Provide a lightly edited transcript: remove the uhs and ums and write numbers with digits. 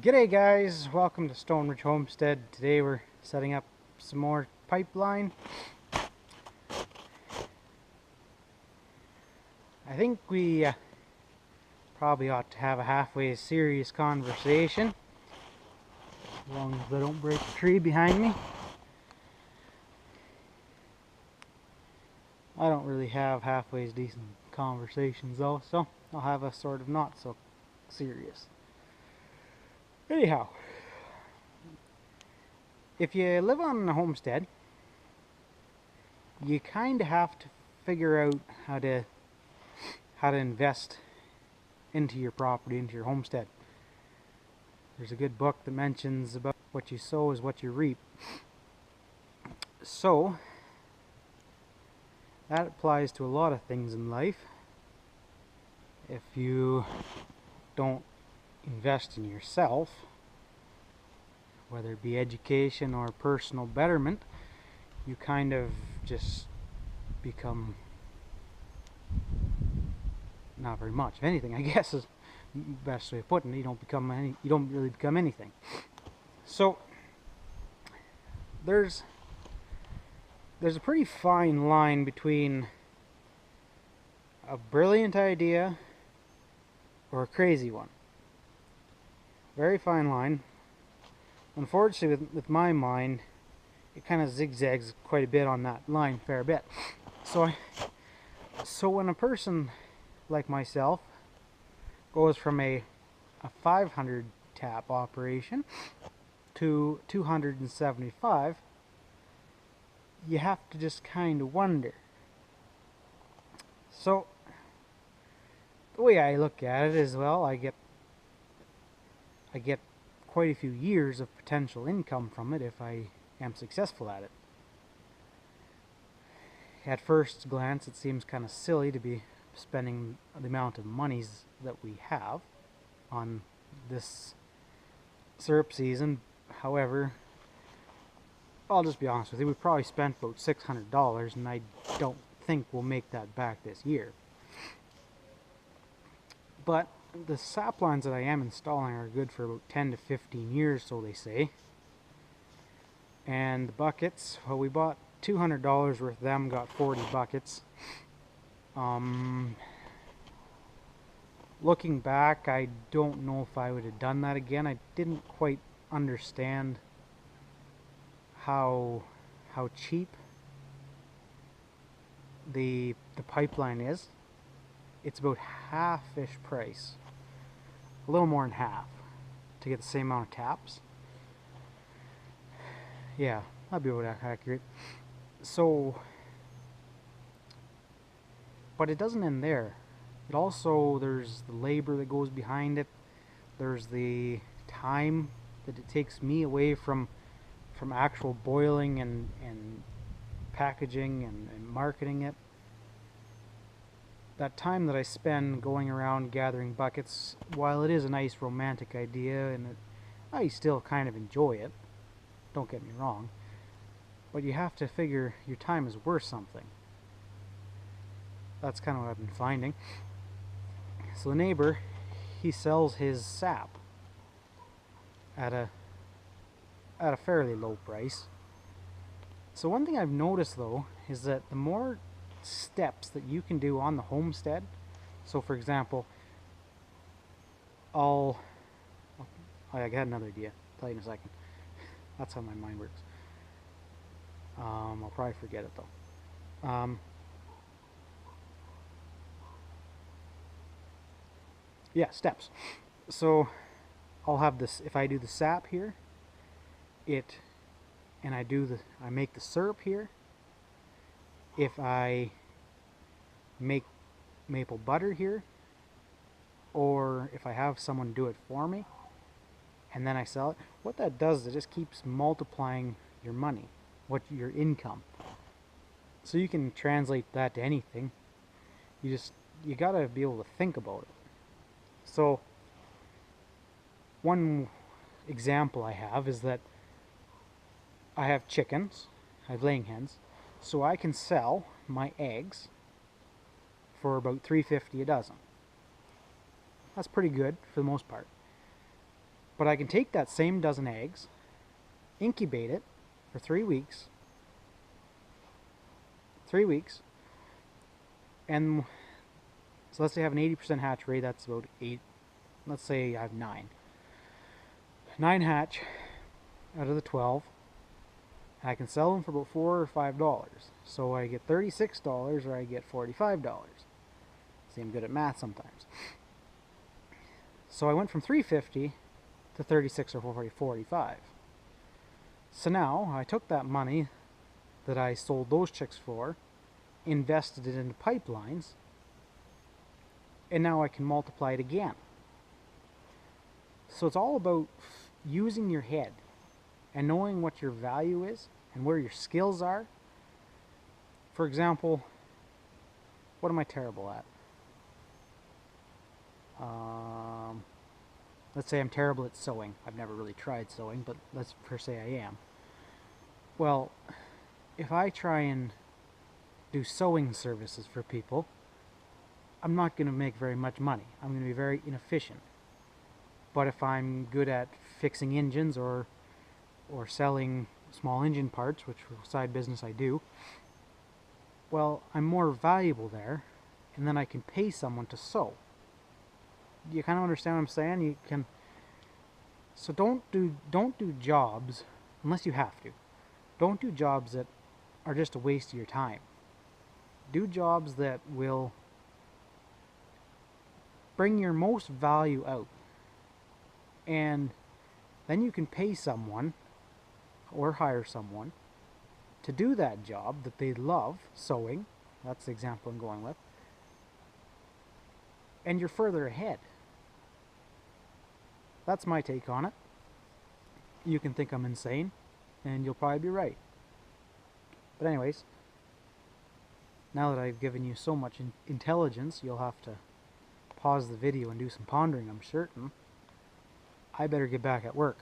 G'day guys, welcome to Stone Ridge Homestead. Today we're setting up some more pipeline. I think we probably ought to have a halfway serious conversation, as long as I don't break a tree behind me. I don't really have halfway decent conversations though, so I'll have a sort of not so serious. Anyhow, if you live on a homestead, you kind of have to figure out how to invest into your property, into your homestead. There's a good book that mentions about what you sow is what you reap. So that applies to a lot of things in life. If you don't invest in yourself, whether it be education or personal betterment, you kind of just become not very much of anything, I guess is the best way of putting it. You don't really become anything. So there's a pretty fine line between a brilliant idea or a crazy one. Very fine line. Unfortunately, with my mind, it kind of zigzags quite a bit on that line, fair bit. So when a person like myself goes from a 500 tap operation to 275, you have to just kind of wonder. So the way I look at it is, well, I get quite a few years of potential income from it if I am successful at it. At first glance, it seems kind of silly to be spending the amount of monies that we have on this syrup season. However, I'll just be honest with you, we probably spent about $600, and I don't think we'll make that back this year. But the sap lines that I am installing are good for about 10 to 15 years, so they say. And the buckets, well, we bought $200 worth of them, got 40 buckets. Looking back, I don't know if I would have done that again. I didn't quite understand how cheap the pipeline is. It's about half-ish price, a little more than half, to get the same amount of taps. Yeah, that'd be about accurate. So, but it doesn't end there. It also, there's the labor that goes behind it. There's the time that it takes me away from actual boiling and packaging and marketing it. That time that I spend going around gathering buckets, while it is a nice romantic idea and I still kind of enjoy it, don't get me wrong, but you have to figure your time is worth something. That's kind of what I've been finding. So the neighbor, he sells his sap at a fairly low price. So one thing I've noticed though is that the more steps that you can do on the homestead, so for example, I got another idea, I'll tell you in a second. That's how my mind works. I'll probably forget it though. Yeah, steps. So I'll have this, if I do the sap here, I make the syrup here. If I make maple butter here, or if I have someone do it for me and then I sell it, what that does is it just keeps multiplying your money, your income. So you can translate that to anything. You gotta be able to think about it. So one example I have is that I have chickens, I have laying hens, so I can sell my eggs for about $3.50 a dozen. That's pretty good for the most part. But I can take that same dozen eggs, incubate it for 3 weeks, and so let's say I have an 80% hatch rate, that's about 8, let's say I have 9. 9 hatch out of the 12, and I can sell them for about $4 or $5. So I get $36 or I get $45. See, I'm good at math sometimes. So I went from $3.50 to 36 or 45. So now I took that money that I sold those chicks for, invested it into pipelines, and now I can multiply it again. So it's all about using your head and knowing what your value is and where your skills are. For example, what am I terrible at? Let's say I'm terrible at sewing. I've never really tried sewing, but let's first say I am. Well, if I try and do sewing services for people, I'm not going to make very much money. I'm going to be very inefficient. But if I'm good at fixing engines or selling small engine parts, which for side business I do, well, I'm more valuable there, and then I can pay someone to sew. You kind of understand what I'm saying? You can. So don't do jobs unless you have to. Don't do jobs that are just a waste of your time. Do jobs that will bring your most value out. And then you can pay someone or hire someone to do that job that they love, sewing. That's the example I'm going with. And you're further ahead. That's my take on it. You can think I'm insane, and you'll probably be right. But anyways, now that I've given you so much intelligence, you'll have to pause the video and do some pondering, I'm certain. I better get back at work.